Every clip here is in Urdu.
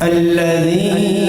الذين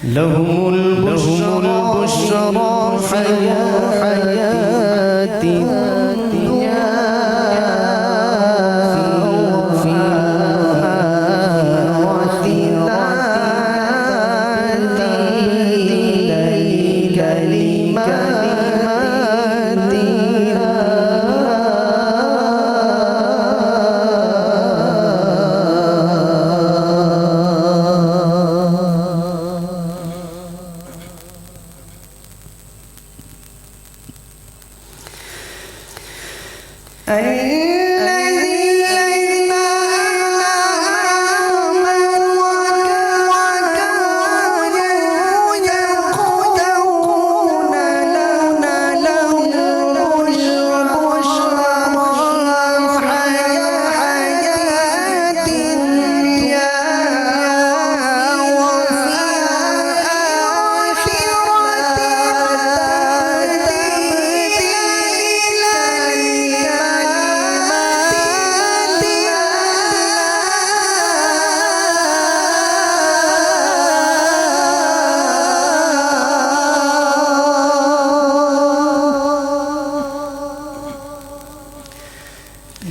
لهم البشرى في الحياة الدنيا وفي الآخرة تبديل لكلمات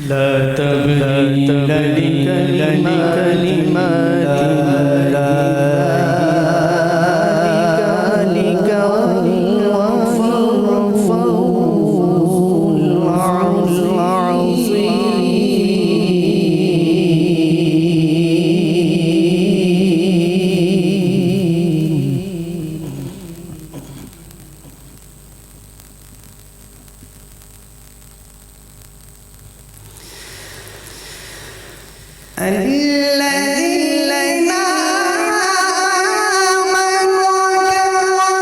لا تبديل لكلمات ذلك هو الفوز العظيم. الذين آمنوا وكانوا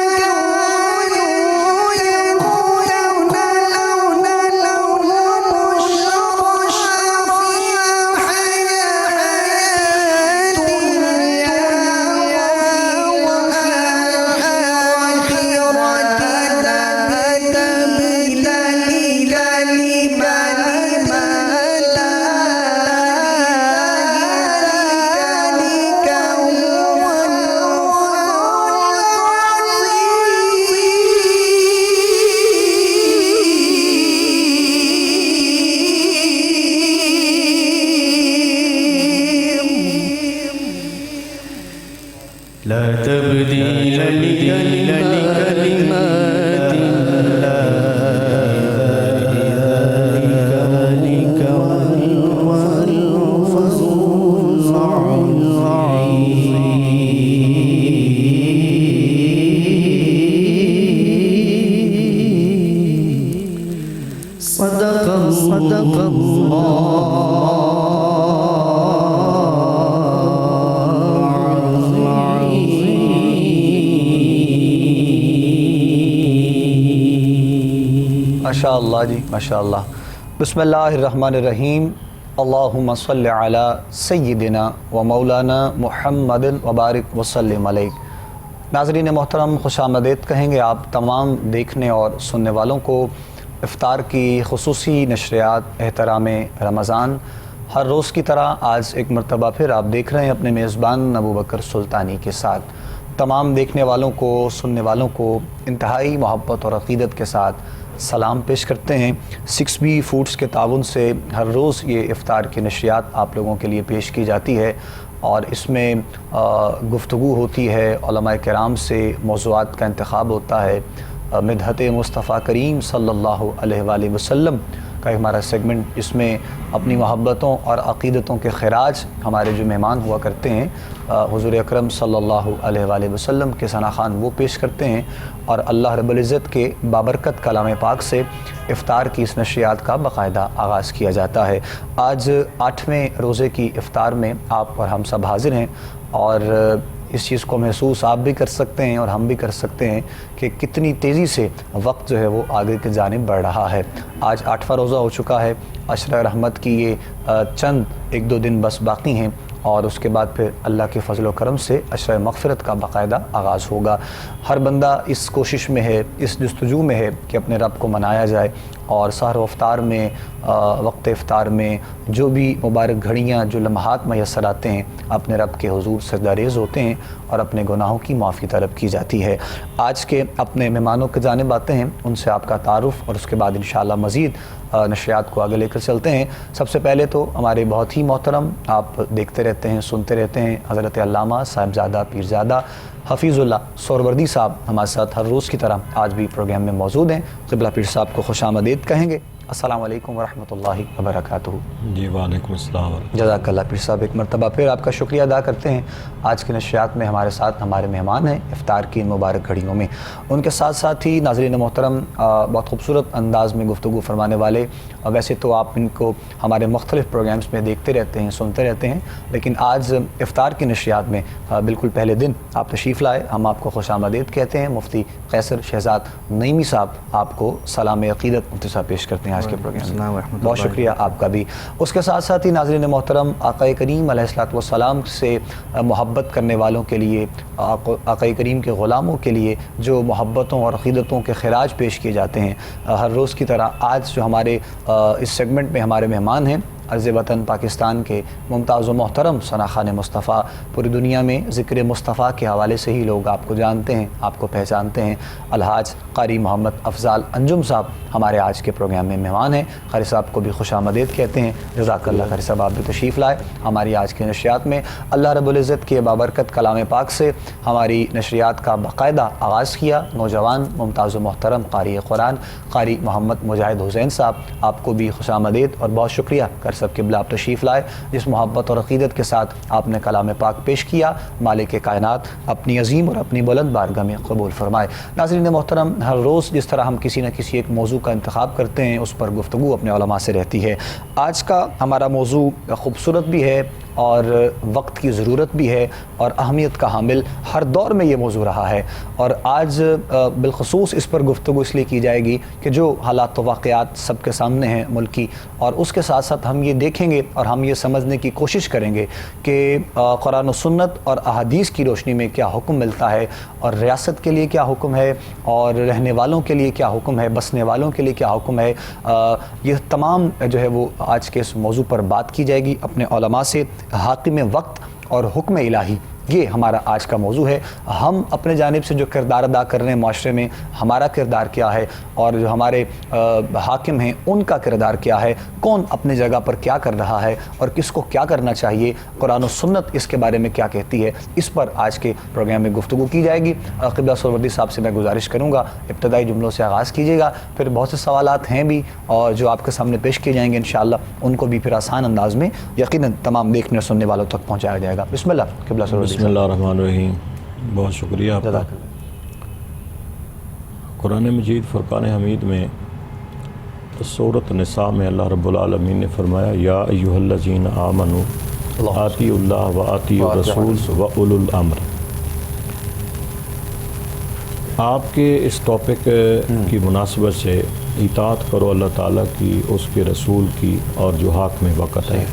يقولون لهم البشرى في الحياة الدنيا وفي الآخرة تبديل لا تبديل لكلمات الله ماشاء اللہ جی ماشاء اللہ. بسم اللہ الرحمن الرحیم. اللہم صلی علی سیدنا و مولانا محمد وبارک وسلم علیہ. ناظرین محترم خوش آمدید کہیں گے آپ تمام دیکھنے اور سننے والوں کو افطار کی خصوصی نشریات احترام رمضان. ہر روز کی طرح آج ایک مرتبہ پھر آپ دیکھ رہے ہیں اپنے میزبان ابوبکر سلطانی کے ساتھ. تمام دیکھنے والوں کو سننے والوں کو انتہائی محبت اور عقیدت کے ساتھ سلام پیش کرتے ہیں. 6B فوڈز کے تعاون سے ہر روز یہ افطار کی نشریات آپ لوگوں کے لیے پیش کی جاتی ہے اور اس میں گفتگو ہوتی ہے، علماء کرام سے موضوعات کا انتخاب ہوتا ہے. مدحت مصطفیٰ کریم صلی اللہ علیہ وآلہ وسلم کا ہمارا سیگمنٹ، اس میں اپنی محبتوں اور عقیدتوں کے خراج ہمارے جو مہمان ہوا کرتے ہیں حضور اکرم صلی اللہ علیہ وآلہ وسلم کے ثنا خوان وہ پیش کرتے ہیں اور اللہ رب العزت کے بابرکت کلام پاک سے افطار کی اس نشریات کا باقاعدہ آغاز کیا جاتا ہے. آج 8ویں روزے کی افطار میں آپ اور ہم سب حاضر ہیں اور اس چیز کو محسوس آپ بھی کر سکتے ہیں اور ہم بھی کر سکتے ہیں کہ کتنی تیزی سے وقت جو ہے وہ آگے کی جانب بڑھ رہا ہے. آج 8واں روزہ ہو چکا ہے. عشرہ رحمت کی یہ چند 1-2 دن بس باقی ہیں اور اس کے بعد پھر اللہ کے فضل و کرم سے عشرہ مغفرت کا باقاعدہ آغاز ہوگا. ہر بندہ اس کوشش میں ہے، اس جستجو میں ہے کہ اپنے رب کو منایا جائے اور سحر و افطار میں وقت افطار میں جو بھی مبارک گھڑیاں جو لمحات میسر آتے ہیں اپنے رب کے حضور سجدہ ریز ہوتے ہیں اور اپنے گناہوں کی معافی طلب کی جاتی ہے. آج کے اپنے مہمانوں کی جانب آتے ہیں، ان سے آپ کا تعارف اور اس کے بعد انشاءاللہ مزید نشریات کو آگے لے کر چلتے ہیں. سب سے پہلے تو ہمارے بہت ہی محترم، آپ دیکھتے رہتے ہیں سنتے رہتے ہیں، حضرت علامہ صاحبزادہ پیرزادہ حفیظ اللہ سہروردی صاحب ہمارے ساتھ ہر روز کی طرح آج بھی پروگرام میں موجود ہیں. قبلہ پیر صاحب کو خوش آمدید کہیں گے. السلام علیکم ورحمۃ اللہ وبرکاتہ. جی وعلیکم السلام. جزاک اللہ پیر صاحب. ایک مرتبہ پھر آپ کا شکریہ ادا کرتے ہیں. آج کی نشریات میں ہمارے ساتھ ہمارے مہمان ہیں افطار کی ان مبارک گھڑیوں میں. ان کے ساتھ ساتھ ہی ناظرین محترم بہت خوبصورت انداز میں گفتگو فرمانے والے، ویسے تو آپ ان کو ہمارے مختلف پروگرامز میں دیکھتے رہتے ہیں سنتے رہتے ہیں، لیکن آج افطار کی نشریات میں بالکل پہلے دن آپ تشریف لائے. ہم آپ کو خوش آمدید کہتے ہیں. مفتی قیصر شہزاد نعیمی صاحب آپ کو سلام عقیدت مفتی صاحب پیش کرتے ہیں آج کے پروگرام میں. بہت شکریہ آپ کا بھی. اس کے ساتھ ساتھ ہی ناظرین محترم آقا کریم علیہ الصلوۃ والسلام سے محبت کرنے والوں کے لیے، آقا کریم کے غلاموں کے لیے جو محبتوں اور عقیدتوں کے خراج پیش کیے جاتے ہیں ہر روز کی طرح آج جو ہمارے اس سیگمنٹ میں ہمارے مہمان ہیں عرض وطن پاکستان کے ممتاز و محترم ثنا خوان مصطفیٰ، پوری دنیا میں ذکر مصطفیٰ کے حوالے سے ہی لوگ آپ کو جانتے ہیں، آپ کو پہچانتے ہیں. الحاج قاری محمد افضال انجم صاحب ہمارے آج کے پروگرام میں مہمان ہیں. قاری صاحب کو بھی خوش آمدید کہتے ہیں. جزاک اللہ. قاری صاحب آپ بھی تشریف لائے ہماری آج کی نشریات میں. اللہ رب العزت کے بابرکت کلام پاک سے ہماری نشریات کا باقاعدہ آغاز کیا. نوجوان ممتاز و محترم قاری قرآن قاری محمد مجاہد حسین صاحب، آپ کو بھی خوش آمدید اور بہت شکریہ سب قبلہ آپ تشریف لائے. جس محبت اور عقیدت کے ساتھ آپ نے کلام پاک پیش کیا، مالک کائنات اپنی عظیم اور اپنی بلند بارگاہ میں قبول فرمائے. ناظرین محترم، ہر روز جس طرح ہم کسی نہ کسی ایک موضوع کا انتخاب کرتے ہیں اس پر گفتگو اپنے علماء سے رہتی ہے. آج کا ہمارا موضوع خوبصورت بھی ہے اور وقت کی ضرورت بھی ہے اور اہمیت کا حامل ہر دور میں یہ موضوع رہا ہے. اور آج بالخصوص اس پر گفتگو اس لیے کی جائے گی کہ جو حالات و واقعات سب کے سامنے ہیں ملکی، اور اس کے ساتھ ساتھ ہم یہ دیکھیں گے اور ہم یہ سمجھنے کی کوشش کریں گے کہ قرآن و سنت اور احادیث کی روشنی میں کیا حکم ملتا ہے اور ریاست کے لیے کیا حکم ہے اور رہنے والوں کے لیے کیا حکم ہے، بسنے والوں کے لیے کیا حکم ہے. یہ تمام جو ہے وہ آج کے اس موضوع پر بات کی جائے گی اپنے علماء سے. حاکم وقت اور حکم الہی، یہ ہمارا آج کا موضوع ہے. ہم اپنے جانب سے جو کردار ادا کر رہے ہیں معاشرے میں، ہمارا کردار کیا ہے اور جو ہمارے حاکم ہیں ان کا کردار کیا ہے، کون اپنے جگہ پر کیا کر رہا ہے اور کس کو کیا کرنا چاہیے، قرآن و سنت اس کے بارے میں کیا کہتی ہے، اس پر آج کے پروگرام میں گفتگو کی جائے گی. قبلہ سہروردی صاحب سے میں گزارش کروں گا ابتدائی جملوں سے آغاز کیجیے گا، پھر بہت سے سوالات ہیں بھی اور جو آپ کے سامنے پیش کیے جائیں گے انشاءاللہ ان کو بھی پھر آسان انداز میں یقیناً تمام دیکھنے اور سننے والوں تک پہنچایا جائے گا. بسم اللہ. قبلہ سہروردی. بسم اللہ الرحمن الرحیم. بہت شکریہ آپ کا. قرآن مجید فرقان حمید میں سورۃ نساء میں اللہ رب العالمین نے فرمایا یا ایھا الذین آمنوا اطیعوا اللہ و اطیعوا الرسول و اولو الامر. آپ کے اس ٹاپک کی مناسبت سے اطاعت کرو اللہ تعالیٰ کی، اس کے رسول کی، اور جو حاکم وقت ہے۔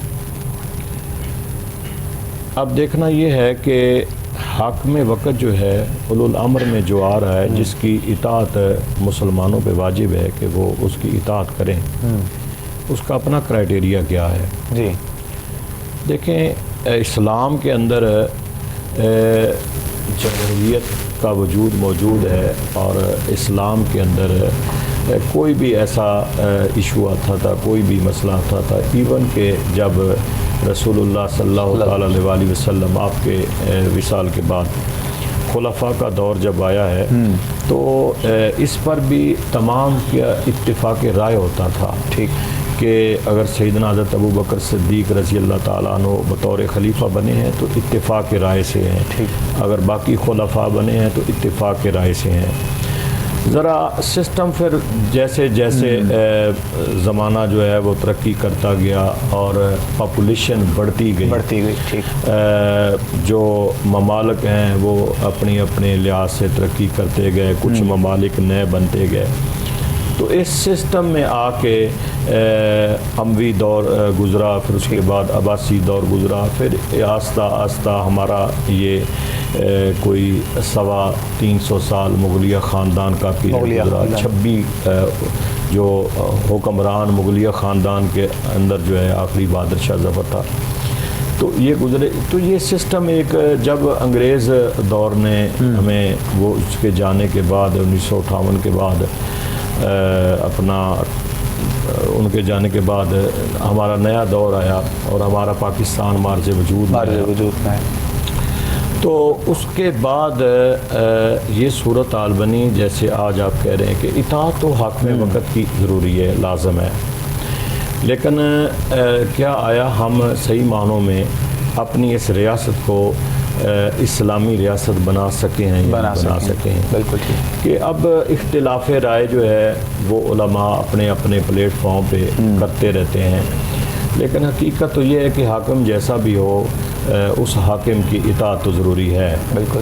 اب دیکھنا یہ ہے کہ حاکم وقت جو ہے اولو الامر میں جو آ رہا ہے، جس کی اطاعت مسلمانوں پہ واجب ہے کہ وہ اس کی اطاعت کریں، اس کا اپنا کرائٹیریا کیا ہے؟ جی دیکھیں، اسلام کے اندر جمہوریت کا وجود موجود ہے، اور اسلام کے اندر کوئی بھی ایسا ایشو آتا تھا، کوئی بھی مسئلہ آتا تھا، ایون کہ جب رسول اللہ صلی اللہ علیہ وآلہ وسلم آپ کے وصال کے بعد خلفاء کا دور جب آیا ہے تو اس پر بھی تمام کا اتفاق رائے ہوتا تھا، ٹھیک، کہ اگر سیدنا حضرت ابو بکر صدیق رضی اللہ تعالیٰ عنہ بطور خلیفہ بنے ہیں تو اتفاق رائے سے ہیں، ٹھیک، اگر باقی خلفاء بنے ہیں تو اتفاق رائے سے ہیں۔ ذرا سسٹم پھر جیسے جیسے زمانہ جو ہے وہ ترقی کرتا گیا اور پاپولیشن بڑھتی گئی، ٹھیک، جو ممالک ہیں وہ اپنی اپنے لحاظ سے ترقی کرتے گئے، کچھ ممالک نئے بنتے گئے، تو اس سسٹم میں آ کے اموی دور گزرا، پھر اس کے بعد عباسی دور گزرا، پھر آہستہ آہستہ ہمارا یہ کوئی 350 سال مغلیہ خاندان کا پیریڈ گزرا، 26 جو حکمران مغلیہ خاندان کے اندر جو ہے آخری بہادر شاہ ظفر تھا، تو یہ گزرے۔ تو یہ سسٹم ایک جب انگریز دور نے ہمیں وہ اس کے جانے کے بعد 1958 کے بعد اپنا ان کے جانے کے بعد ہمارا نیا دور آیا اور ہمارا پاکستان مارج وجود میں، تو اس کے بعد یہ صورتحال بنی جیسے آج آپ کہہ رہے ہیں کہ اطاعت تو حاکم وقت کی ضروری ہے، لازم ہے، لیکن کیا آیا ہم صحیح معنوں میں اپنی اس ریاست کو اسلامی ریاست بنا سکے ہیں، بنا سکے ہیں؟ بالکل ٹھیک، کہ اب اختلاف رائے جو ہے وہ علماء اپنے اپنے پلیٹ فارم پہ کرتے رہتے ہیں، لیکن حقیقت تو یہ ہے کہ حاکم جیسا بھی ہو اس حاکم کی اطاعت تو ضروری ہے، بالکل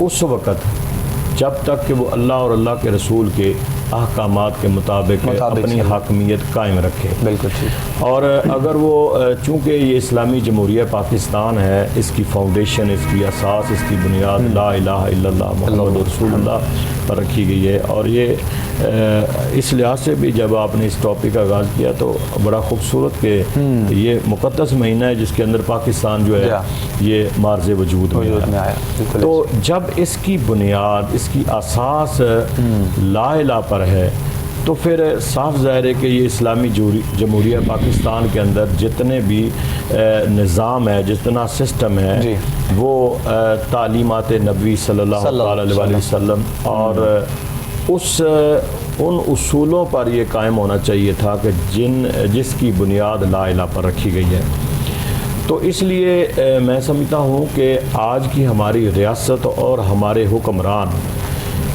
اس وقت جب تک کہ وہ اللہ اور اللہ کے رسول کے احکامات کے مطابق اپنی حاکمیت قائم رکھے، بالکل ٹھیک، اور اگر وہ چونکہ یہ اسلامی جمہوریہ پاکستان ہے، اس کی فاؤنڈیشن، اس کی اساس، اس کی بنیاد لا الہ الا اللہ محمد رسول اللہ پر رکھی گئی ہے، اور یہ اس لحاظ سے بھی جب آپ نے اس ٹاپک کا آغاز کیا تو بڑا خوبصورت کہ یہ مقدس مہینہ ہے جس کے اندر پاکستان جو ہے یہ مارز وجود میں آیا، تو جب اس کی بنیاد، اس کی اساس لا الہ پر ہے تو پھر صاف ظاہر ہے کہ یہ اسلامی جمہوریہ پاکستان کے اندر جتنے بھی نظام ہے، جتنا سسٹم ہے، وہ تعلیمات نبی صلی اللہ علیہ وسلم اور ان اصولوں پر یہ قائم ہونا چاہیے تھا کہ جس کی بنیاد لا الہ پر رکھی گئی ہے۔ تو اس لیے میں سمجھتا ہوں کہ آج کی ہماری ریاست اور ہمارے حکمران،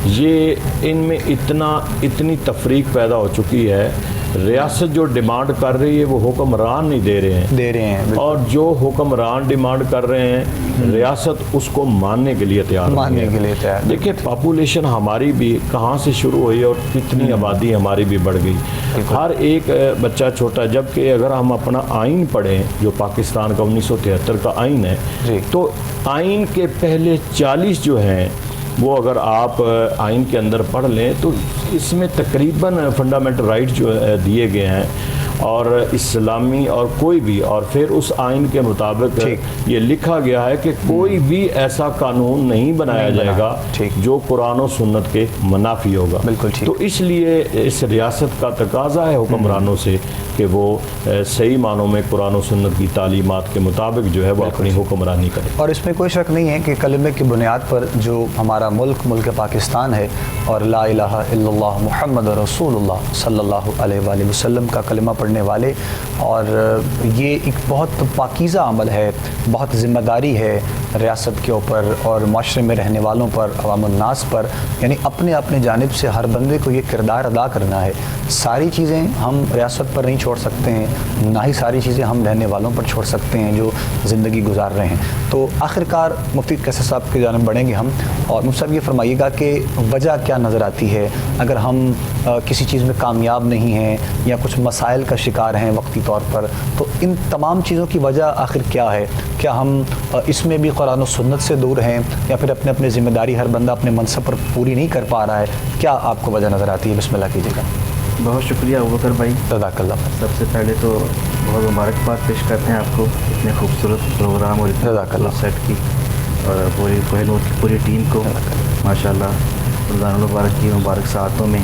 یہ ان میں اتنی تفریق پیدا ہو چکی ہے، ریاست جو ڈیمانڈ کر رہی ہے وہ حکمران نہیں دے رہے ہیں، اور جو حکمران ڈیمانڈ کر رہے ہیں ریاست اس کو ماننے کے لیے تیار نہیں ہے۔ دیکھیں پاپولیشن ہماری بھی کہاں سے شروع ہوئی اور کتنی آبادی ہماری بھی بڑھ گئی، ہر ایک بچہ چھوٹا، جبکہ اگر ہم اپنا آئین پڑھیں جو پاکستان کا 1973 کا آئین ہے، تو آئین کے پہلے 40 جو ہیں وہ اگر آپ آئین کے اندر پڑھ لیں تو اس میں تقریباً فنڈامنٹل رائٹ جو دیے گئے ہیں، اور اسلامی اور کوئی بھی، اور پھر اس آئین کے مطابق یہ لکھا گیا ہے کہ کوئی بھی ایسا قانون نہیں بنایا جائے گا جو قرآن و سنت کے منافی ہوگا۔ تو اس لیے اس ریاست کا تقاضا ہے حکمرانوں سے کہ وہ صحیح معنوں میں قرآن و سنت کی تعلیمات کے مطابق جو ہے وہ اپنی حکمرانی کرے۔ اور اس میں کوئی شک نہیں ہے کہ کلمے کی بنیاد پر جو ہمارا ملک پاکستان ہے، اور لا الہ الا اللہ محمد رسول اللہ صلی اللہ علیہ وآلہ وسلم کا کلمہ پڑھنے والے، اور یہ ایک بہت پاکیزہ عمل ہے، بہت ذمہ داری ہے ریاست کے اوپر اور معاشرے میں رہنے والوں پر، عوام الناس پر، یعنی اپنے جانب سے ہر بندے کو یہ کردار ادا کرنا ہے۔ ساری چیزیں ہم ریاست پر نہیں چھوڑ چھوڑ سکتے ہیں، نہ ہی ساری چیزیں ہم رہنے والوں پر چھوڑ سکتے ہیں جو زندگی گزار رہے ہیں۔ تو آخرکار مفتی قیصر صاحب کی جانب بڑھیں گے ہم، اور مفتی صاحب یہ فرمائیے گا کہ وجہ کیا نظر آتی ہے اگر ہم کسی چیز میں کامیاب نہیں ہیں یا کچھ مسائل کا شکار ہیں وقتی طور پر، تو ان تمام چیزوں کی وجہ آخر کیا ہے؟ کیا ہم اس میں بھی قرآن و سنت سے دور ہیں، یا پھر اپنے ذمہ داری ہر بندہ اپنے منصب پر پوری نہیں کر پا رہا ہے؟ کیا آپ کو وجہ نظر آتی ہے؟ بسم اللہ کیجیے گا۔ بہت شکریہ ابوبکر بھائی، جزاک اللہ۔ سب سے پہلے تو بہت مبارکباد پیش کرتے ہیں آپ کو اتنے خوبصورت پروگرام اور جزاک اللہ سیٹ کی، اور پوری کوہ نور کی پوری ٹیم کو ماشاء اللہ رمضان المبارک کی مبارک ساعتوں میں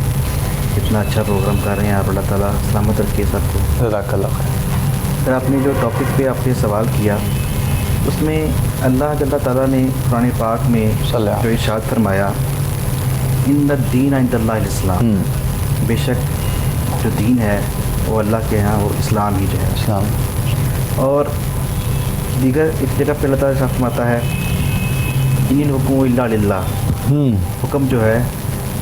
اتنا اچھا پروگرام کر رہے ہیں آپ، اللہ تعالیٰ سلامت رکھے سب کو۔ جزاک اللہ خیر۔ پھر آپ نے جو ٹاپک پہ آپ نے سوال کیا، اس میں اللہ جل تعالیٰ نے قرآن پاک میں جو ارشاد فرمایا، ان الدین عند اللہ الاسلام، بے شک جو دین ہے وہ اللہ کے ہاں وہ اسلام ہی جو ہے۔ اسلام۔ اور دیگر ایک جگہ پہ اللہ تعالیٰ ارشاد فرماتا ہے، ان الحکم الا للہ، حکم جو ہے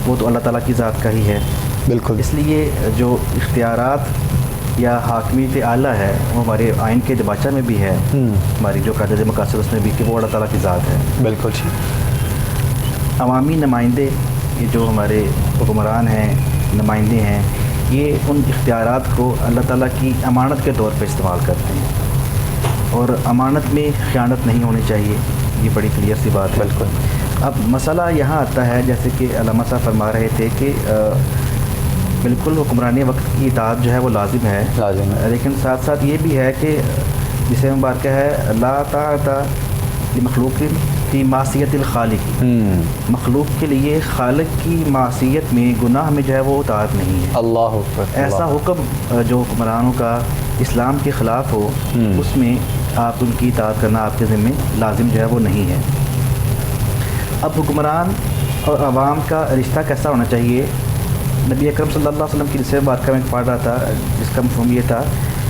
وہ تو اللہ تعالیٰ کی ذات کا ہی ہے۔ بالکل۔ اس لیے جو اختیارات یا حاکمیت اعلیٰ ہے وہ ہمارے آئین کے دباچہ میں بھی ہے، ہماری جو قاعدہ مقاصد اس میں بھی کہ وہ اللہ تعالیٰ کی ذات ہے۔ بالکل ٹھیک۔ عوامی نمائندے، یہ جو ہمارے حکمران ہیں، نمائندے ہیں، یہ ان اختیارات کو اللہ تعالیٰ کی امانت کے طور پہ استعمال کرتے ہیں، اور امانت میں خیانت نہیں ہونی چاہیے، یہ بڑی کلیئر سی بات ہے۔ بالکل۔ اب مسئلہ یہاں آتا ہے، جیسے کہ علامہ صاحب فرما رہے تھے کہ بالکل حکمرانی وقت کی اطاعت جو ہے وہ لازم ہے، لیکن ساتھ ساتھ یہ بھی ہے کہ جسے مبارکہ ہے لا طاعۃ لمخلوق فی معصیت الخالق، مخلوق کے لیے خالق کی معصیت میں، گناہ میں جو ہے وہ اطاعت نہیں ہے۔ اللہ اکبر۔ ایسا حکم جو حکمرانوں کا اسلام کے خلاف ہو، اس میں آپ ان کی اطاعت کرنا آپ کے ذمہ لازم جو ہے وہ نہیں ہے۔ اب حکمران اور عوام کا رشتہ کیسا ہونا چاہیے؟ نبی اکرم صلی اللہ علیہ وسلم کی رسالت مبارکہ میں پڑھ رہا تھا، جس کا مفہوم یہ تھا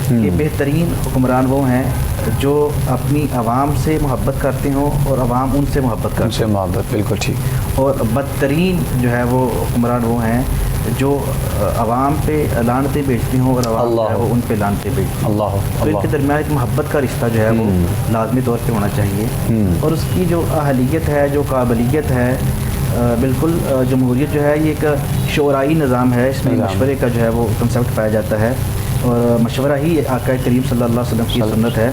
کہ بہترین حکمران وہ ہیں جو اپنی عوام سے محبت کرتے ہوں اور عوام ان سے محبت کرتے ہیں۔ ان سے محبت، بالکل ٹھیک۔ اور بدترین جو ہے وہ حکمران وہ ہیں جو عوام پہ لعنتیں بیچتے ہوں اور عوام جو ہے وہ ان پہ لعنتیں بیچتے ہیں۔ اللہ۔ تو ان کے درمیان ایک محبت کا رشتہ جو ہے وہ لازمی طور پہ ہونا چاہیے، اور اس کی جو اہلیت ہے، جو قابلیت ہے، بالکل جمہوریت جو ہے یہ ایک شعرائی نظام ہے، اس میں مشورے کا جو ہے وہ کنسیپٹ پایا جاتا ہے، اور مشورہ ہی آقا کریم صلی اللہ علیہ وسلم کی سنت ہے،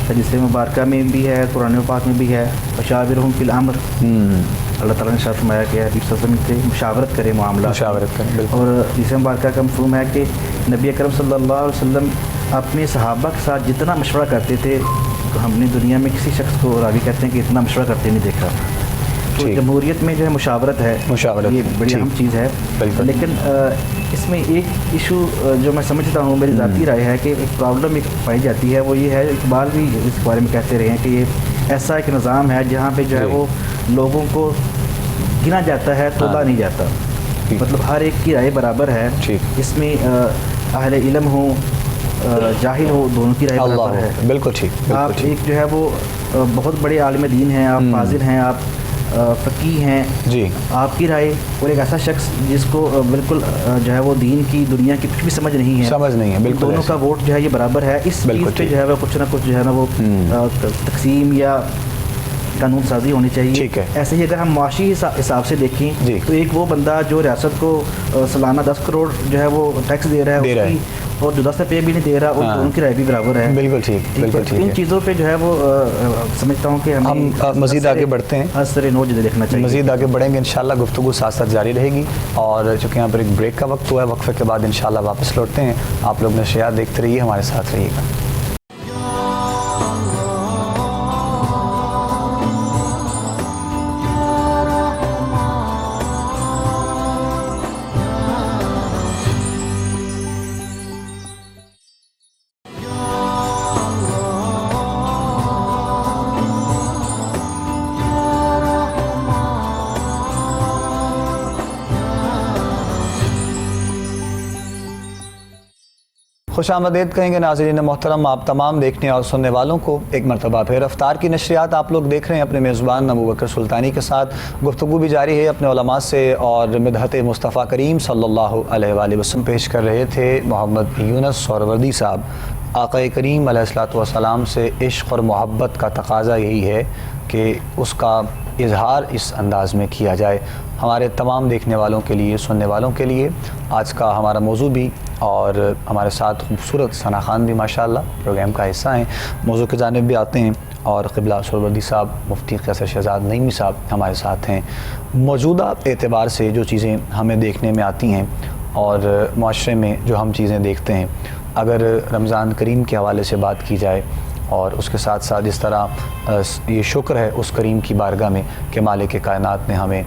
جس سے مبارکہ میں بھی ہے، قرآن پاک میں بھی ہے، وشاورہم فی الامر، اللہ تعالیٰ نے ارشاد فرمایا کہ حبیب صلی اللہ علیہ وسلم سے مشاورت کرے معاملہ، مشاورت کریں، بالکل۔ اور جس مبارکہ کا مفہوم ہے کہ نبی اکرم صلی اللہ علیہ وسلم اپنے صحابہ کے ساتھ جتنا مشورہ کرتے تھے، ہم نے دنیا میں کسی شخص کو راوی کہتے ہیں کہ اتنا مشورہ کرتے نہیں دیکھا۔ تو جمہوریت میں جو ہے مشاورت ہے، یہ بڑی اہم چیز ہے، لیکن اس میں ایک ایشو جو میں سمجھتا ہوں، میری ذاتی رائے ہے کہ ایک پرابلم ایک پائی جاتی ہے، وہ یہ ہے، اقبال بھی اس بارے میں کہتے رہے ہیں کہ یہ ایسا ایک نظام ہے جہاں پہ جو ہے وہ لوگوں کو گنا جاتا ہے، تولا نہیں جاتا، مطلب ہر ایک کی رائے برابر ہے، اس میں اہل علم ہو جاہل ہو، دونوں کی رائے برابر ہے۔ بالکل ٹھیک۔ آپ ایک جو ہے وہ بہت بڑے عالم دین ہیں، آپ فاضل ہیں، آپ فقیہ ہیں، جی، آپ کی رائے اور ایک ایسا شخص جس کو بالکل جو ہے وہ دین کی دنیا کی کچھ بھی سمجھ نہیں ہے، بالکل دونوں کا ووٹ جو ہے یہ برابر ہے، اس چیز پہ جو ہے وہ کچھ نہ کچھ جو ہے نا وہ تقسیم یا قانون سازی ہونی چاہیے۔ ایسے ہی اگر ہم معاشی حساب سے دیکھیں تو ایک وہ بندہ جو ریاست کو سالانہ 10 کروڑ جو ہے وہ ٹیکس دے رہا ہے، اور جو 10 روپے بھی نہیں دے رہا، اور دونوں کی رائے بھی برابر ہے۔ بالکل ٹھیک، بالکل ٹھیک۔ ان چیزوں پہ جو ہے وہ سمجھتا ہوں کہ ہم مزید آگے بڑھتے ہیں، اثر نو جدے دیکھنا چاہیے، مزید آگے بڑھیں گے انشاءاللہ، گفتگو ساتھ ساتھ جاری رہے گی، اور چونکہ یہاں پر ایک بریک کا وقت ہوا ہے، وقفے کے بعد انشاءاللہ واپس لوٹتے ہیں۔ آپ لوگ نشریات دیکھتے رہیے، ہمارے ساتھ رہیے گا۔ خوش آمدید کہیں گے ناظرین محترم آپ تمام دیکھنے اور سننے والوں کو ایک مرتبہ پھر افطار کی نشریات آپ لوگ دیکھ رہے ہیں اپنے میزبان ابو بکر سلطانی کے ساتھ. گفتگو بھی جاری ہے اپنے علماء سے اور مدحت مصطفیٰ کریم صلی اللہ علیہ وآلہ وسلم پیش کر رہے تھے محمد یونس سہروردی صاحب. آقا کریم علیہ الصلوۃ والسلام سے عشق اور محبت کا تقاضا یہی ہے کہ اس کا اظہار اس انداز میں کیا جائے. ہمارے تمام دیکھنے والوں کے لیے سننے والوں کے لیے آج کا ہمارا موضوع بھی اور ہمارے ساتھ خوبصورت ثنا خان بھی ماشاءاللہ پروگرام کا حصہ ہیں. موضوع کی جانب بھی آتے ہیں اور قبلہ سہروردی صاحب مفتی قیصر شہزاد نعیمی صاحب ہمارے ساتھ ہیں. موجودہ اعتبار سے جو چیزیں ہمیں دیکھنے میں آتی ہیں اور معاشرے میں جو ہم چیزیں دیکھتے ہیں، اگر رمضان کریم کے حوالے سے بات کی جائے اور اس کے ساتھ ساتھ اس طرح یہ شکر ہے اس کریم کی بارگاہ میں کہ مالک کائنات نے ہمیں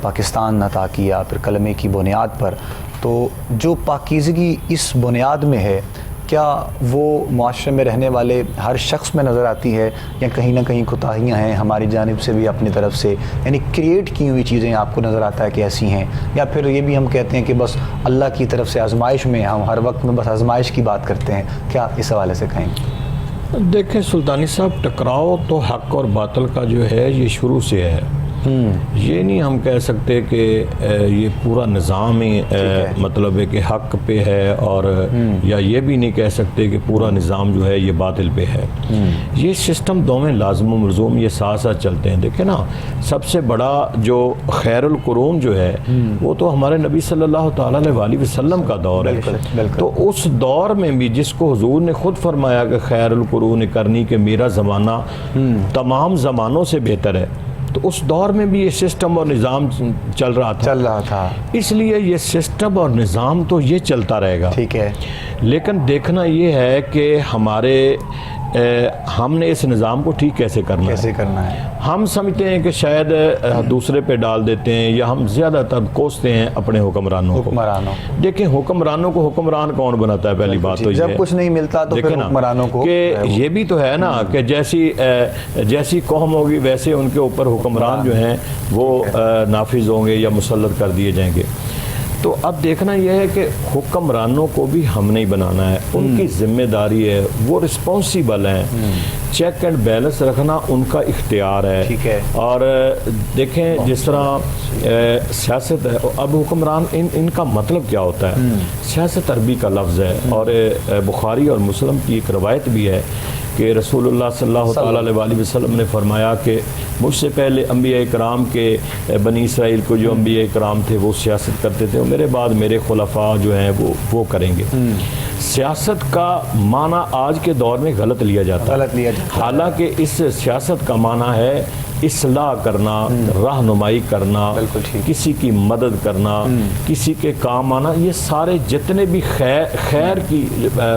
پاکستان عطا کیا پھر کلمے کی بنیاد پر، تو جو پاکیزگی اس بنیاد میں ہے کیا وہ معاشرے میں رہنے والے ہر شخص میں نظر آتی ہے یا کہیں نہ کہیں کوتاہیاں ہیں ہماری جانب سے بھی اپنی طرف سے، یعنی کریٹ کی ہوئی چیزیں آپ کو نظر آتا ہے کہ ایسی ہیں، یا پھر یہ بھی ہم کہتے ہیں کہ بس اللہ کی طرف سے آزمائش میں ہم ہر وقت میں بس آزمائش کی بات کرتے ہیں؟ کیا اس حوالے سے کہیں؟ دیکھیں سلطانی صاحب، ٹکراؤ تو حق اور باطل کا جو ہے یہ شروع سے ہے. یہ نہیں ہم کہہ سکتے کہ یہ پورا نظام ہی مطلب ہے کہ حق پہ ہے، اور یا یہ بھی نہیں کہہ سکتے کہ پورا نظام جو ہے یہ باطل پہ ہے. یہ سسٹم دونوں لازم و ملزوم یہ ساتھ ساتھ چلتے ہیں. دیکھیں نا، سب سے بڑا جو خیر القرون جو ہے وہ تو ہمارے نبی صلی اللہ تعالیٰ علیہ وسلم کا دور ہے. تو اس دور میں بھی جس کو حضور نے خود فرمایا کہ خیر القرون کرنی کہ میرا زمانہ تمام زمانوں سے بہتر ہے، تو اس دور میں بھی یہ سسٹم اور نظام چل رہا تھا. اس لیے یہ سسٹم اور نظام تو یہ چلتا رہے گا. ٹھیک ہے، لیکن دیکھنا یہ ہے کہ ہم نے اس نظام کو ٹھیک کیسے کرنا ہے. ہم سمجھتے ہیں کہ شاید دوسرے پہ ڈال دیتے ہیں، یا ہم زیادہ تر کوستے ہیں اپنے حکمرانوں کو. دیکھیں حکمرانوں کو حکمران کون بناتا ہے؟ پہلی بات تو یہ جب کچھ نہیں ملتا تو پھر حکمرانوں کو، کہ یہ بھی تو ہے نا کہ جیسی قوم ہوگی ویسے ان کے اوپر حکمران جو ہیں وہ نافذ ہوں گے یا مسلط کر دیے جائیں گے. تو اب دیکھنا یہ ہے کہ حکمرانوں کو بھی ہم نہیں بنانا ہے، ان کی ذمہ داری ہے، وہ رسپانسیبل ہیں. چیک اینڈ بیلنس رکھنا ان کا اختیار ہے. ٹھیک ہے. اور دیکھیں جس طرح سیاست ہے، اب حکمران ان کا مطلب کیا ہوتا ہے؟ سیاست عربی کا لفظ ہے، اور بخاری اور مسلم کی ایک روایت بھی ہے کہ رسول اللہ صلی اللہ تعالیٰ علیہ وسلم نے فرمایا کہ مجھ سے پہلے انبیاء کرام کے بنی اسرائیل کو جو انبیاء کرام تھے وہ سیاست کرتے تھے، اور میرے بعد میرے خلفاء جو ہیں وہ کریں گے. سیاست کا معنی آج کے دور میں غلط لیا جاتا ہے، حالانکہ اس سیاست کا معنی ہے اصلاح کرنا، رہنمائی کرنا، کسی کی مدد کرنا، کسی کے کام آنا. یہ سارے جتنے بھی خیر کی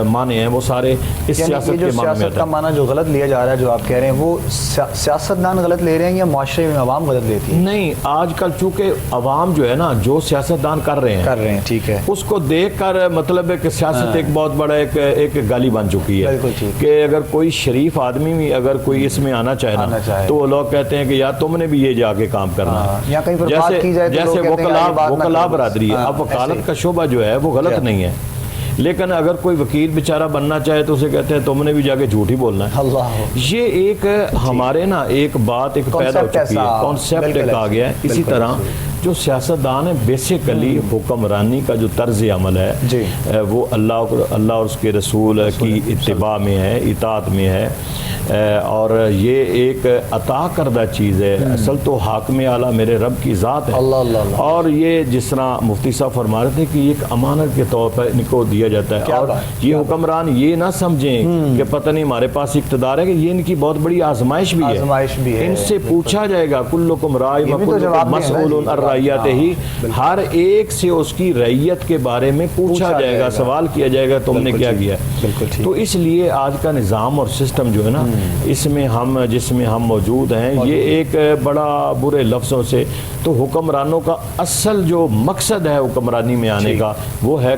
معنی ہیں وہ سارے اس سیاست کے معنی میں سیاست کا معنی جو غلط لیا جا رہا ہے، جو آپ کہہ رہے ہیں، وہ سیاستدان غلط لے رہے ہیں یا معاشرے میں عوام غلط لیتی ہے؟ نہیں، آج کل چونکہ عوام جو ہے نا، جو سیاستدان کر رہے ہیں ٹھیک ہے، اس کو دیکھ کر مطلب ہے کہ سیاست ایک بہت بڑا ایک گالی بن چکی ہے کہ اگر کوئی شریف آدمی بھی اگر کوئی اس میں آنا چاہے تو وہ لوگ کہتے ہیں کہ یار تم نے بھی یہ جا کے کام کرنا ہے. جیسے وکلاء برادری ہے، اب وکالت کا شعبہ جو ہے وہ غلط نہیں ہے، لیکن اگر کوئی وکیل بیچارہ بننا چاہے تو اسے کہتے ہیں تم نے بھی جا کے جھوٹ ہی بولنا ہے. یہ ایک ہمارے نا ایک بات ایک پیدا ہو چکی ہے، کانسیپٹ ایک آ گیا ہے. اسی طرح جو سیاستدان ہے بیسیکلی حکمرانی کا جو طرز عمل ہے وہ اللہ اور اس کے رسول کی اتباع میں ہے، اطاعت میں ہے، اور یہ ایک عطا کردہ چیز ہے. اصل تو حاکم اعلیٰ میرے رب کی ذات ہے، اور یہ جس طرح مفتی صاحب فرما رہے تھے کہ یہ ایک امانت کے طور پر ان کو دیا جاتا ہے. اور یہ حکمران یہ نہ سمجھیں کہ پتہ نہیں ہمارے پاس اقتدار ہے، کہ یہ ان کی بہت بڑی آزمائش بھی ہے. ان سے پوچھا جائے گا کلکم راع و کلکم مسئول عن رعیتہ، ہر ایک سے اس کی رعیت کے بارے میں پوچھا جائے گا، سوال کیا جائے گا تم نے کیا کیا. تو اس لیے آج کا نظام اور سسٹم جو ہے نا، اس میں جس میں ہم موجود ہیں، یہ ایک بڑا برے لفظوں سے تو حکمرانوں کا اصل جو مقصد ہے حکمرانی میں آنے کا وہ ہے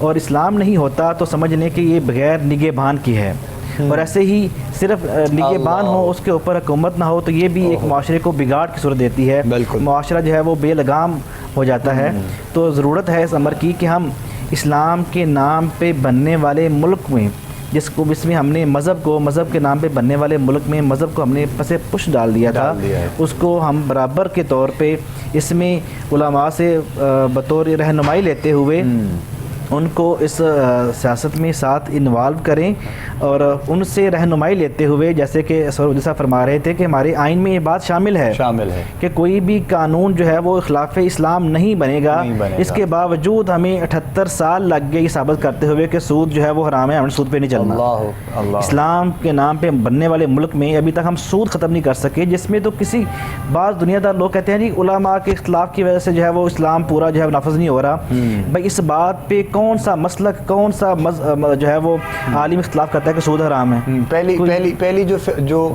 اور اسلام نہیں ہوتا تو سمجھ لیں کہ یہ بغیر نگہبان کی ہے، اور ایسے ہی صرف نگہبان ہو، اس کے اوپر حکومت نہ ہو، تو یہ بھی ایک معاشرے کو بگاڑ کی صورت دیتی ہے، بالکل معاشرہ جو ہے وہ بے لگام ہو جاتا ہے۔ تو ضرورت ہے اس امر کی کہ ہم اسلام کے نام پہ بننے والے ملک میں، جس میں ہم نے مذہب کے نام پہ بننے والے ملک میں مذہب کو ہم نے پس پش ڈال دیا تھا، اس کو ہم برابر کے طور پہ اس میں علماء سے بطور رہنمائی لیتے ہوئے ان کو اس سیاست میں ساتھ انوالو کریں، اور ان سے رہنمائی لیتے ہوئے جیسے کہ سعودی صاحب فرما رہے تھے کہ ہمارے آئین میں یہ بات شامل ہے کہ کوئی بھی قانون جو ہے وہ خلاف اسلام نہیں بنے گا۔ اس کے باوجود ہمیں 78 سال لگ گئے یہ ثابت کرتے ہوئے کہ سود جو ہے وہ حرام ہے، ہمیں سود پہ نہیں چلنا۔ اسلام کے نام پہ بننے والے ملک میں ابھی تک ہم سود ختم نہیں کر سکے، جس میں تو کسی بعض دنیا دار لوگ کہتے ہیں جی علماء کے اختلاف کی وجہ سے جو ہے وہ اسلام پورا جو ہے نافذ نہیں ہو رہا۔ بھائی اس بات پہ کون سا مسلک، کون سا جو ہے وہ عالم اختلاف کرتا ہے کہ سود حرام ہے؟ پہلی جو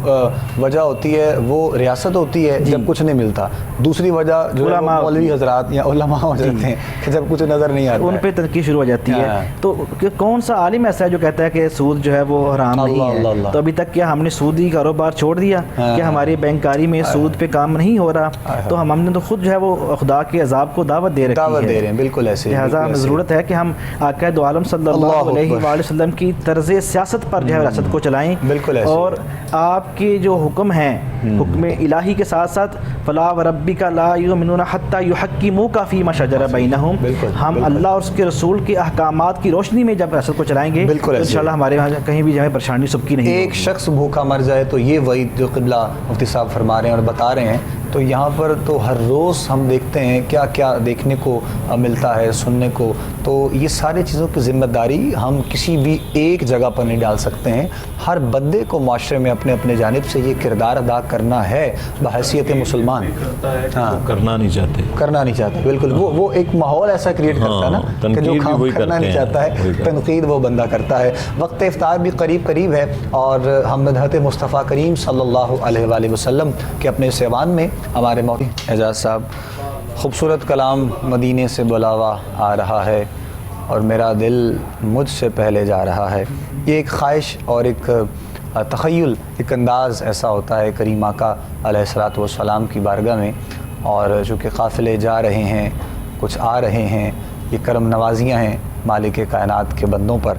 وجہ ہوتی ہے وہ ریاست ہوتی ہے جب کچھ نہیں ملتا، دوسری وجہ جو مولوی حضرات یا علماء ہو جاتے ہیں کہ جب کچھ نظر نہیں آتا ان پہ تنقید شروع ہو جاتی ہے۔ تو کون سا عالم ایسا ہے جو کہتا ہے کہ سود جو ہے وہ حرام نہیں ہے؟ تو ابھی تک کیا ہم نے سودی کاروبار چھوڑ دیا کہ ہماری بینکاری میں سود پہ کام نہیں ہو رہا؟ تو ہم نے تو خود جو ہے وہ خدا کے عذاب کو دعوت دے رکھی ہے۔ بالکل ایسے، لہٰذا ہمیں ضرورت ہے کہ ہم آقا دو عالم صلی اللہ علیہ وآلہ وسلم کی طرز سیاست پر جو ہے ریاست کو چلائیں، اور آپ کے جو حکم ہیں حکم الہی کے ساتھ ساتھ فلا وربک لا یؤمنون حتی یحکموک فیما شجر بینہم، ہم اللہ اور اس کے رسول کے احکامات کی روشنی میں جب ریاست کو چلائیں گے تو انشاءاللہ ہمارے وہاں کہیں بھی جو ہے پریشانی سبکی نہیں ہوگی۔ ایک شخص بھوکا مر جائے تو یہ وعید جو قبلہ مفتی صاحب فرما رہے ہیں اور بتا رہے ہیں، تو یہاں پر تو ہر روز ہم دیکھتے ہیں کیا کیا دیکھنے کو ملتا ہے، سننے کو، تو یہ ساری چیزوں کی ذمہ داری ہم کسی بھی ایک جگہ پر نہیں ڈال سکتے ہیں۔ ہر بندے کو معاشرے میں اپنے اپنے جانب سے یہ کردار ادا کرنا ہے بحیثیت مسلمان۔ کرنا نہیں چاہتے بالکل، وہ ایک ماحول ایسا کریٹ کرتا ہے نا کہ جو کام کرنا نہیں چاہتا ہے تنقید وہ بندہ کرتا ہے۔ وقت افطار بھی قریب ہے، اور ہم مدحت مصطفیٰ کریم صلی اللہ علیہ وآلہ وسلم کے اپنے سیوان میں ہمارے مولوی اعجاز صاحب خوبصورت کلام مدینے سے بلاوا آ رہا ہے اور میرا دل مجھ سے پہلے جا رہا ہے۔ یہ ایک خواہش اور ایک تخیل، ایک انداز ایسا ہوتا ہے کریم آقا علیہ الصلوۃ والسلام کی بارگاہ میں، اور چونکہ قافلے جا رہے ہیں، کچھ آ رہے ہیں، یہ کرم نوازیاں ہیں مالک کائنات کے بندوں پر،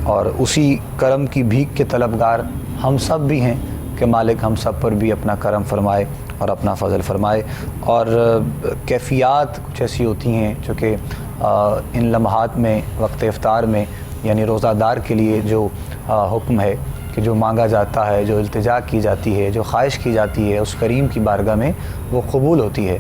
اور اسی کرم کی بھیک کے طلبگار ہم سب بھی ہیں کہ مالک ہم سب پر بھی اپنا کرم فرمائے اور اپنا فضل فرمائے۔ اور کیفیات کچھ ایسی ہوتی ہیں جو کہ ان لمحات میں وقت افطار میں، یعنی روزہ دار کے لیے جو حکم ہے کہ جو مانگا جاتا ہے، جو التجا کی جاتی ہے، جو خواہش کی جاتی ہے اس کریم کی بارگاہ میں وہ قبول ہوتی ہے۔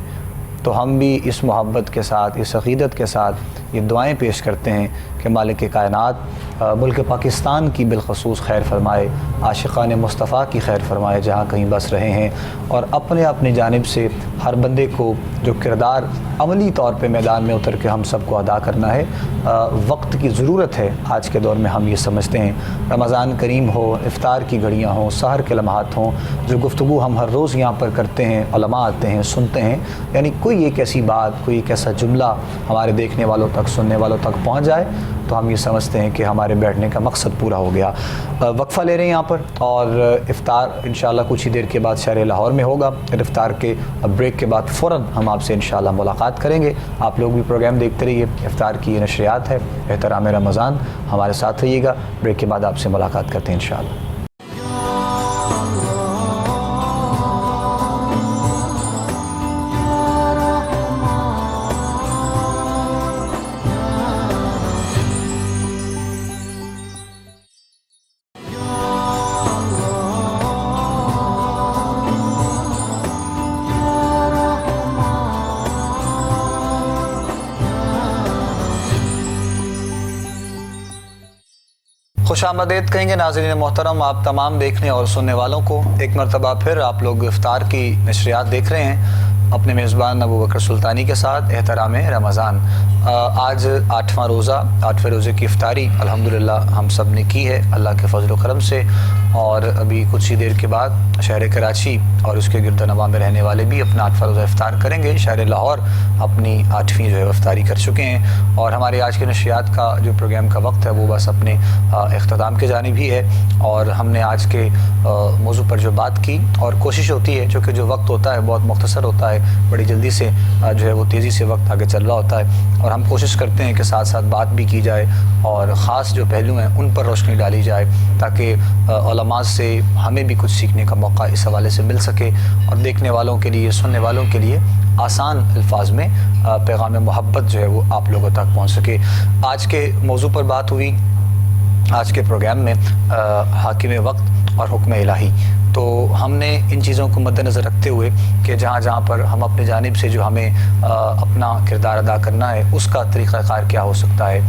تو ہم بھی اس محبت کے ساتھ، اس عقیدت کے ساتھ یہ دعائیں پیش کرتے ہیں کہ مالک کائنات ملک پاکستان کی بالخصوص خیر فرمائے، عاشقان مصطفیٰ کی خیر فرمائے جہاں کہیں بس رہے ہیں، اور اپنے جانب سے ہر بندے کو جو کردار عملی طور پہ میدان میں اتر کے ہم سب کو ادا کرنا ہے، وقت کی ضرورت ہے آج کے دور میں، ہم یہ سمجھتے ہیں۔ رمضان کریم ہو، افطار کی گھڑیاں ہوں، سحر کے لمحات ہوں، جو گفتگو ہم ہر روز یہاں پر کرتے ہیں، علماء آتے ہیں، سنتے ہیں، یعنی کوئی ایک ایسی بات، کوئی ایک ایسا جملہ ہمارے دیکھنے والوں تک، سننے والوں تک پہنچ جائے تو ہم یہ سمجھتے ہیں کہ ہمارے بیٹھنے کا مقصد پورا ہو گیا۔ وقفہ لے رہے ہیں یہاں پر، اور افطار انشاءاللہ کچھ ہی دیر کے بعد شہر لاہور میں ہوگا۔ افطار کے بریک کے بعد فوراً ہم آپ سے انشاءاللہ ملاقات کریں گے۔ آپ لوگ بھی پروگرام دیکھتے رہیے، افطار کی یہ نشریات ہے احترام رمضان، ہمارے ساتھ رہیے گا۔ بریک کے بعد آپ سے ملاقات کرتے ہیں انشاءاللہ۔ خوش آمدید کہیں گے ناظرین محترم آپ تمام دیکھنے اور سننے والوں کو۔ ایک مرتبہ پھر آپ لوگ افطار کی نشریات دیکھ رہے ہیں، اپنے میزبان ابو بکر سلطانی کے ساتھ احترام رمضان۔ آج 8واں روزہ، 8ویں روزے کی افطاری الحمدللہ ہم سب نے کی ہے اللہ کے فضل و کرم سے، اور ابھی کچھ ہی دیر کے بعد شہر کراچی اور اس کے گرد و نواح میں رہنے والے بھی اپنا 8واں روزہ افطار کریں گے۔ شہر لاہور اپنی 8ویں جو ہے افطاری کر چکے ہیں، اور ہمارے آج کے نشریات کا جو پروگرام کا وقت ہے وہ بس اپنے اختتام کے جانب ہی ہے، اور ہم نے آج کے موضوع پر جو بات کی، اور کوشش ہوتی ہے چونکہ جو وقت ہوتا ہے بہت مختصر ہوتا ہے، بڑی جلدی سے جو ہے وہ تیزی سے وقت آگے چل رہا ہوتا ہے، اور ہم کوشش کرتے ہیں کہ ساتھ ساتھ بات بھی کی جائے اور خاص جو پہلو ہیں ان پر روشنی ڈالی جائے، تاکہ علماء سے ہمیں بھی کچھ سیکھنے کا موقع اس حوالے سے مل سکے، اور دیکھنے والوں کے لیے، سننے والوں کے لیے آسان الفاظ میں پیغام محبت جو ہے وہ آپ لوگوں تک پہنچ سکے۔ آج کے موضوع پر بات ہوئی آج کے پروگرام میں حاکم وقت اور حکم الہی، تو ہم نے ان چیزوں کو مد نظر رکھتے ہوئے کہ جہاں جہاں پر ہم اپنے جانب سے جو ہمیں اپنا کردار ادا کرنا ہے اس کا طریقہ کار کیا ہو سکتا ہے،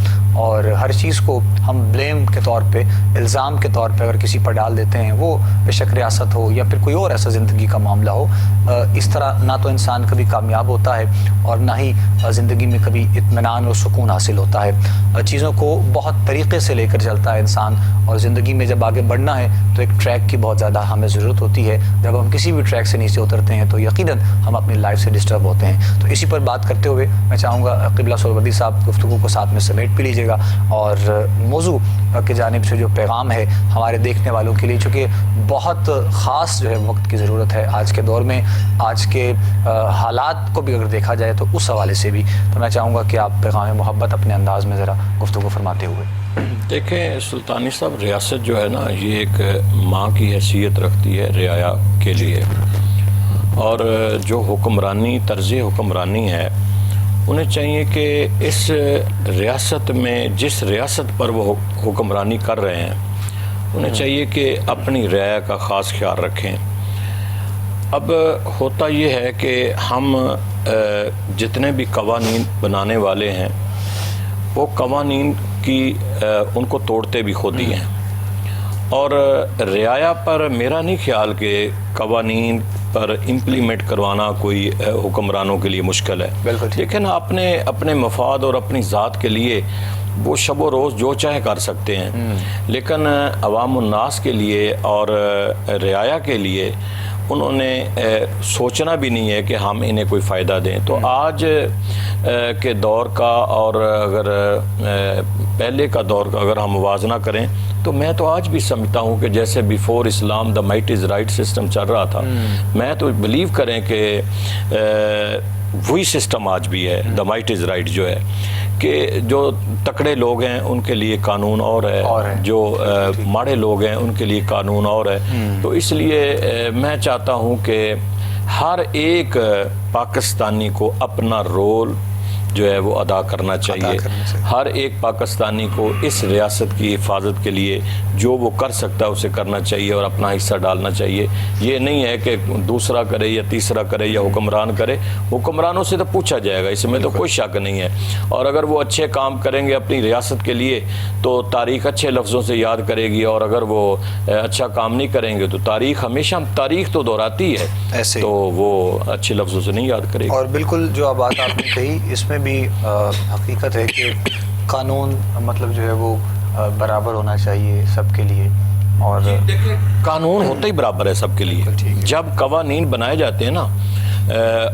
اور ہر چیز کو ہم بلیم کے طور پہ، الزام کے طور پہ اگر کسی پر ڈال دیتے ہیں، وہ بے شک ریاست ہو یا پھر کوئی اور ایسا زندگی کا معاملہ ہو، اس طرح نہ تو انسان کبھی کامیاب ہوتا ہے اور نہ ہی زندگی میں کبھی اطمینان اور سکون حاصل ہوتا ہے۔ چیزوں کو بہت طریقے سے لے کر چلتا ہے انسان، اور زندگی میں جب آگے بڑھنا ہے تو ایک ٹریک کی بہت زیادہ ہمیں ضرورت ہوتی ہے۔ جب ہم کسی بھی ٹریک سے نیچے اترتے ہیں تو یقیناً ہم اپنی لائف سے ڈسٹرب ہوتے ہیں۔ تو اسی پر بات کرتے ہوئے میں چاہوں گا قبلہ سہروردی صاحب گفتگو کو ساتھ میں سمیٹ بھی لیجیے گا، اور موضوع کی جانب سے جو پیغام ہے ہمارے دیکھنے والوں کے لیے، چونکہ بہت خاص جو ہے وقت کی ضرورت ہے آج کے دور میں، آج کے حالات کو بھی اگر دیکھا جائے تو اس حوالے سے بھی، تو میں چاہوں گا کہ آپ پیغام محبت اپنے انداز میں ذرا گفتگو فرماتے ہوئے۔ دیکھیں سلطانی صاحب، ریاست جو ہے نا یہ ایک ماں کی حیثیت رکھتی ہے رعایا کے لیے، اور جو حکمرانی، طرز حکمرانی ہے، انہیں چاہیے کہ اس ریاست میں جس ریاست پر وہ حکمرانی کر رہے ہیں انہیں چاہیے کہ اپنی رعایا کا خاص خیال رکھیں۔ اب ہوتا یہ ہے کہ ہم جتنے بھی قوانین بنانے والے ہیں وہ قوانین کی ان کو توڑتے بھی خود ہی ہیں، اور رعایا پر میرا نہیں خیال کہ قوانین پر امپلیمنٹ کروانا کوئی حکمرانوں کے لیے مشکل ہے۔ بالکل دیکھیں نا، اپنے مفاد اور اپنی ذات کے لیے وہ شب و روز جو چاہے کر سکتے ہیں، لیکن عوام الناس کے لیے اور رعایا کے لیے انہوں نے سوچنا بھی نہیں ہے کہ ہم انہیں کوئی فائدہ دیں۔ تو آج کے دور کا اور اگر پہلے کا دور کا اگر ہم موازنہ کریں تو میں تو آج بھی سمجھتا ہوں کہ جیسے before Islam the might is write system چل رہا تھا، میں تو بلیو کریں کہ وہی سسٹم آج بھی ہے، دا مائٹ از رائٹ جو ہے، کہ جو تکڑے لوگ ہیں ان کے لیے قانون اور ہے، جو ماڑے لوگ ہیں ان کے لیے قانون اور ہے۔ تو اس لیے میں چاہتا ہوں کہ ہر ایک پاکستانی کو اپنا رول جو ہے وہ ادا کرنا چاہیے، ہر ایک پاکستانی کو اس ریاست کی حفاظت کے لیے جو وہ کر سکتا ہے اسے کرنا چاہیے اور اپنا حصہ ڈالنا چاہیے۔ یہ نہیں ہے کہ دوسرا کرے یا تیسرا کرے یا حکمران کرے، حکمرانوں سے تو پوچھا جائے گا، اس میں تو کوئی شک نہیں ہے، اور اگر وہ اچھے کام کریں گے اپنی ریاست کے لیے تو تاریخ اچھے لفظوں سے یاد کرے گی، اور اگر وہ اچھا کام نہیں کریں گے تو تاریخ ہمیشہ تاریخ تو دہراتی ہے، تو وہ اچھے لفظوں سے نہیں یاد کرے گی۔ اور بالکل جو بات آپ نے کہی اس میں بھی حقیقت ہے کہ قانون مطلب جو ہے وہ برابر ہونا چاہیے سب کے لیے، اور قانون ہوتا ہی برابر ہے سب کے لیے۔ جب قوانین بنائے جاتے ہیں نا،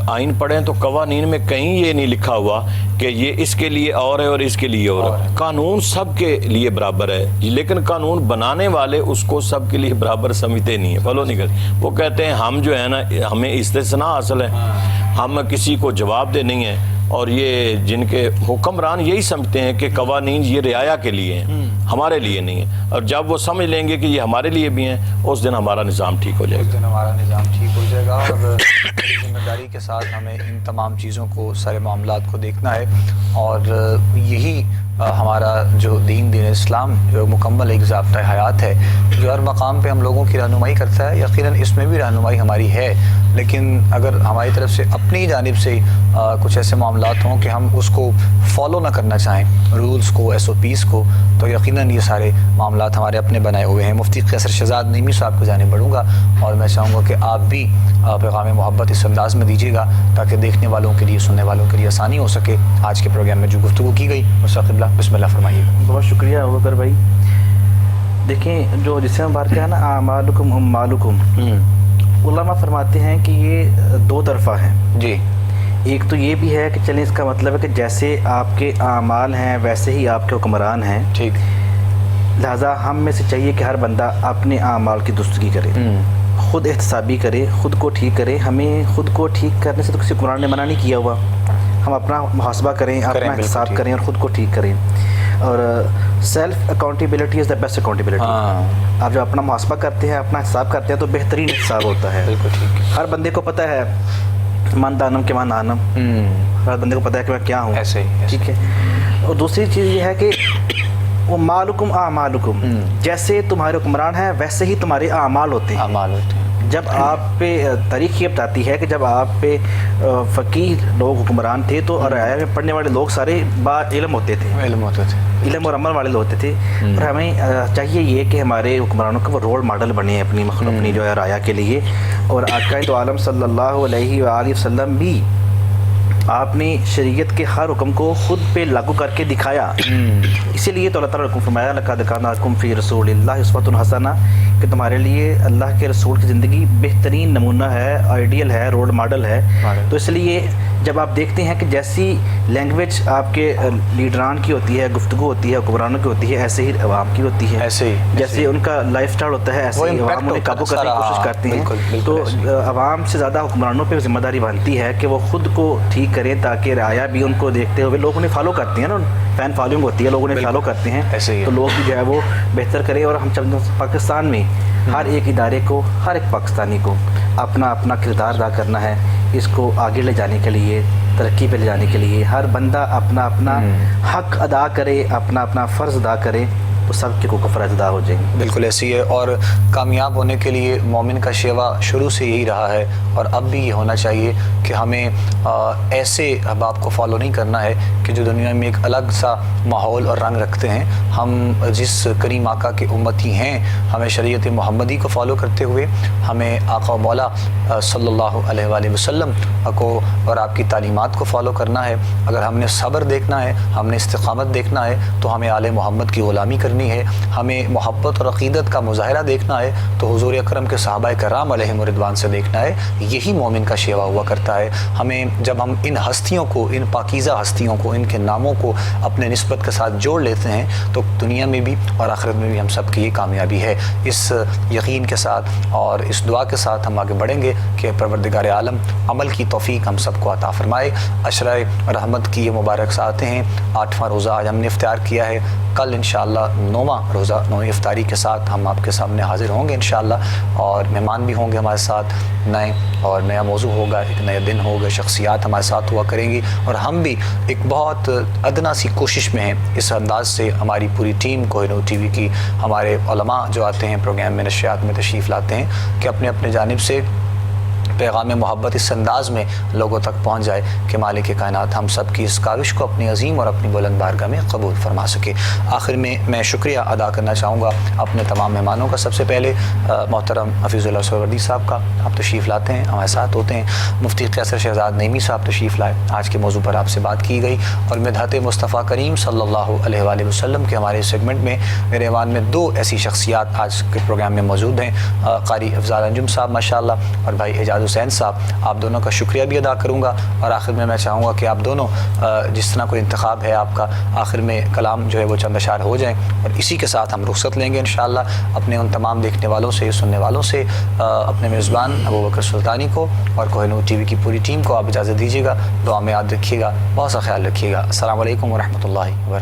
آئین پڑھیں تو قوانین میں کہیں یہ نہیں لکھا ہوا کہ یہ اس کے لیے اور ہے اور اس کے لیے اور ہے، قانون سب کے لیے برابر ہے، لیکن قانون بنانے والے اس کو سب کے لیے برابر سمجھتے نہیں ہیں، فالو نہیں کرتے۔ وہ کہتے ہیں ہم جو ہے نا ہمیں استثناء حاصل ہے، ہم کسی کو جواب دہ نہیں ہیں، اور یہ جن کے حکمران یہی سمجھتے ہیں کہ قوانین یہ رعایا کے لیے ہیں، ہمارے لیے نہیں ہیں، اور جب وہ سمجھ لیں گے کہ یہ ہمارے لیے بھی ہیں اس دن ہمارا نظام ٹھیک ہو جائے گا، اس دن ہمارا نظام ٹھیک ہو جائے گا، اور بڑی ذمہ داری کے ساتھ ہمیں ان تمام چیزوں کو، سارے معاملات کو دیکھنا ہے، اور یہی ہمارا جو دین اسلام جو مکمل ایک ضابطۂ حیات ہے جو ہر مقام پہ ہم لوگوں کی رہنمائی کرتا ہے، یقیناً اس میں بھی رہنمائی ہماری ہے، لیکن اگر ہماری طرف سے اپنی جانب سے کچھ ایسے معاملات ہوں کہ ہم اس کو فالو نہ کرنا چاہیں، رولز کو، SOPs کو، تو یقیناً یہ سارے معاملات ہمارے اپنے بنائے ہوئے ہیں۔ مفتی قیصر شہزاد نعیمی صاحب کو جانب بڑھوں گا اور میں چاہوں گا کہ آپ بھی پیغام محبت اس انداز میں دیجیے گا تاکہ دیکھنے والوں کے لیے، سننے والوں کے لیے آسانی ہو سکے۔ آج کے پروگرام میں جو گفتگو کی گئی مستقبلہ بسم اللہ فرمائیے گا۔ بہت شکریہ ابوبکر بھائی۔ دیکھیں جو جسے ہم بات کیا نا اعمالکم اموالکم، علماء فرماتے ہیں کہ یہ دو طرفہ ہیں جی۔ ایک تو یہ بھی ہے کہ چلیں اس کا مطلب ہے کہ جیسے آپ کے اعمال ہیں ویسے ہی آپ کے حکمران ہیں، ٹھیک، لہٰذا ہم میں سے چاہیے کہ ہر بندہ اپنے اعمال کی درستگی کرے، خود احتسابی کرے، خود کو ٹھیک کرے۔ ہمیں خود کو ٹھیک کرنے سے تو کسی قرآن نے منع نہیں کیا ہوا، ہم اپنا محاسبہ کریں، اپنا احتساب کریں اور خود کو ٹھیک کریں۔ اور self accountability is the best accountability. آپ جب اپنا محاسبہ کرتے ہیں، اپنا حساب کرتے ہیں تو بہترین حساب ہوتا ہے۔ بالکل ٹھیک۔ ہر بندے کو پتہ ہے من دانم کے من آنم، ہر بندے کو پتہ ہے کہ میں کیا ہوں، ایسے ہی، ٹھیک ہے۔ اور دوسری چیز یہ ہے کہ وہ مالکم اعمالکم، جیسے تمہارے حکمران ہیں ویسے ہی تمہارے اعمال ہوتے ہیں۔ اعمال ہوتے ہیں۔ جب آپ پہ تاریخ یہ بتاتی ہے کہ جب آپ پہ فقیہ لوگ حکمران تھے تو رعایا میں پڑھنے والے لوگ سارے با علم ہوتے تھے، علم ہوتے تھے، علم اور عمل والے لوگ ہوتے تھے۔ اور ہمیں چاہیے یہ کہ ہمارے حکمرانوں کا وہ رول ماڈل بنے اپنی اپنی جو ہے رعایا کے لیے۔ اور آقا دو عالم صلی اللہ علیہ وآلہ وسلم بھی آپ نے شریعت کے ہر حکم کو خود پہ لاگو کر کے دکھایا، اسی لیے تو اللہ تعالیٰ نے حکم فرمایا لقد کان لکم فی رسول اللہ اسوۃ حسنہ، کہ تمہارے لیے اللہ کے رسول کی زندگی بہترین نمونہ ہے، آئیڈیل ہے، رول ماڈل ہے۔ تو اس لیے جب آپ دیکھتے ہیں کہ جیسی لینگویج آپ کے لیڈران کی ہوتی ہے، گفتگو ہوتی ہے، حکمرانوں کی ہوتی ہے، ایسے ہی عوام کی ہوتی ہے، ایسے ہی جیسے ان کا لائف سٹائل ہوتا ہے ایسے ہی عوام انہیں قابو کرنے کی کوشش کرتے ہیں۔ تو عوام سے زیادہ حکمرانوں پہ ذمہ داری بنتی ہے کہ وہ خود کو ٹھیک کریں تاکہ رعایا بھی ان کو دیکھتے ہوئے، لوگ انہیں فالو کرتے ہیں نا، فین فالوئنگ ہوتی ہے، لوگ انہیں فالو کرتے ہیں، تو لوگ بھی جو ہے وہ بہتر کریں۔ اور ہم پاکستان میں ہر ایک ادارے کو، ہر ایک پاکستانی کو اپنا اپنا کردار ادا کرنا ہے، اس کو آگے لے جانے کے لیے، ترقی پہ لے جانے کے لیے ہر بندہ اپنا اپنا حق ادا کرے، اپنا اپنا فرض ادا کرے تو سب کے حقوق فرائض ادا ہو جائیں گے۔ بالکل ایسی ہے، اور کامیاب ہونے کے لیے مومن کا شیوا شروع سے یہی رہا ہے اور اب بھی یہ ہونا چاہیے کہ ہمیں ایسے احباب کو فالو نہیں کرنا ہے کہ جو دنیا میں ایک الگ سا ماحول اور رنگ رکھتے ہیں۔ ہم جس کریم آقا کے امتی ہیں، ہمیں شریعت محمدی کو فالو کرتے ہوئے ہمیں آقا و مولا صلی اللہ علیہ وآلہ وسلم کو اور آپ کی تعلیمات کو فالو کرنا ہے۔ اگر ہم نے صبر دیکھنا ہے، ہم نے استقامت دیکھنا ہے تو ہمیں آل محمد کی غلامی کرنی ہے۔ ہمیں محبت اور عقیدت کا مظاہرہ دیکھنا ہے تو حضور اکرم کے صحابہ کرام علیہم رضوان سے دیکھنا ہے۔ یہی مومن کا شیوا ہوا کرتا ہے۔ ہمیں جب ہم ان ہستیوں کو، ان پاکیزہ ہستیوں کو، ان کے ناموں کو اپنے نسبت کے ساتھ جوڑ لیتے ہیں تو دنیا میں بھی اور آخرت میں بھی ہم سب کی یہ کامیابی ہے۔ اس یقین کے ساتھ اور اس دعا کے ساتھ ہم آگے بڑھیں گے کہ پروردگار عالم عمل کی توفیق ہم سب کو عطا فرمائے۔ عشرہ رحمت کی یہ مبارک ساتھ ہیں، 8واں روزہ آج ہم نے اختیار کیا ہے۔ کل انشاءاللہ 9واں روزہ، 9ویں افطاری کے ساتھ ہم آپ کے سامنے حاضر ہوں گے انشاءاللہ، اور مہمان بھی ہوں گے ہمارے ساتھ، نئے اور نیا موضوع ہوگا، ایک نیا دن ہوگا، شخصیات ہمارے ساتھ ہوا کریں گی، اور ہم بھی ایک بہت ادنا سی کوشش میں ہیں اس انداز سے ہماری پوری team Koh Noor T V کی، ہمارے علماء جو آتے ہیں پروگرام میں، نشریات میں تشریف لاتے ہیں کہ اپنے اپنے جانب سے پیغام محبت اس انداز میں لوگوں تک پہنچ جائے کہ مالک کائنات ہم سب کی اس کاوش کو اپنی عظیم اور اپنی بلند بارگاہ میں قبول فرما سکے۔ آخر میں شکریہ ادا کرنا چاہوں گا اپنے تمام مہمانوں کا۔ سب سے پہلے محترم حفیظ اللہ سہروردی صاحب کا، آپ تشریف لاتے ہیں، ہمارے ساتھ ہوتے ہیں۔ مفتی قیصر شہزاد نعیمی صاحب تشریف لائے، آج کے موضوع پر آپ سے بات کی گئی، اور مدحت مصطفیٰ کریم صلی اللہ علیہ وآلہ وسلم کے ہمارے سیگمنٹ میں میرے ایوان میں 2 ایسی شخصیات آج کے پروگرام میں موجود ہیں، قاری افضال انجم صاحب ماشاءاللہ اور بھائی اعجاز حسین صاحب۔ آپ دونوں کا شکریہ بھی ادا کروں گا، اور آخر میں چاہوں گا کہ آپ دونوں جس طرح کوئی انتخاب ہے آپ کا، آخر میں کلام جو ہے وہ چند اشعار ہو جائیں، اور اسی کے ساتھ ہم رخصت لیں گے انشاءاللہ اپنے ان تمام دیکھنے والوں سے، سننے والوں سے۔ اپنے میزبان ابوبکر سلطانی کو اور کوہ نور ٹی وی کی پوری ٹیم کو آپ اجازت دیجیے گا، دعا میں یاد رکھیے گا، بہت سا خیال رکھیے گا۔ السلام علیکم ورحمۃ اللہ وبرکاتہ۔